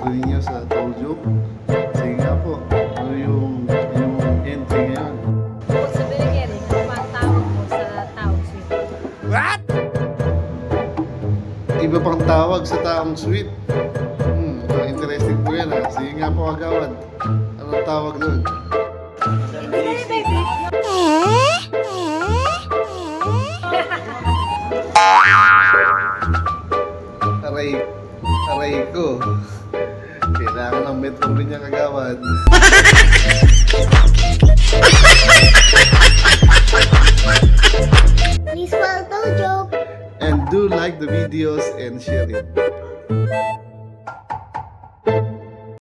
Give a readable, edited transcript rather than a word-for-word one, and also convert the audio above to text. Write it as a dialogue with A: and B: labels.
A: ninyo sa toll joke? Sige nga po. Ano yung entry ngayon?
B: Kung sa Bilgeri, ano pa ang tawag mo sa taong sweet?
C: What?
A: Iba pang tawag sa taong sweet. Interesting po yan ha. Sige nga po kagawad. Anong tawag doon? Aray ko. Kailangan ng metro rin niya kagawad.
D: Please follow joke.
A: And do like the videos and share it.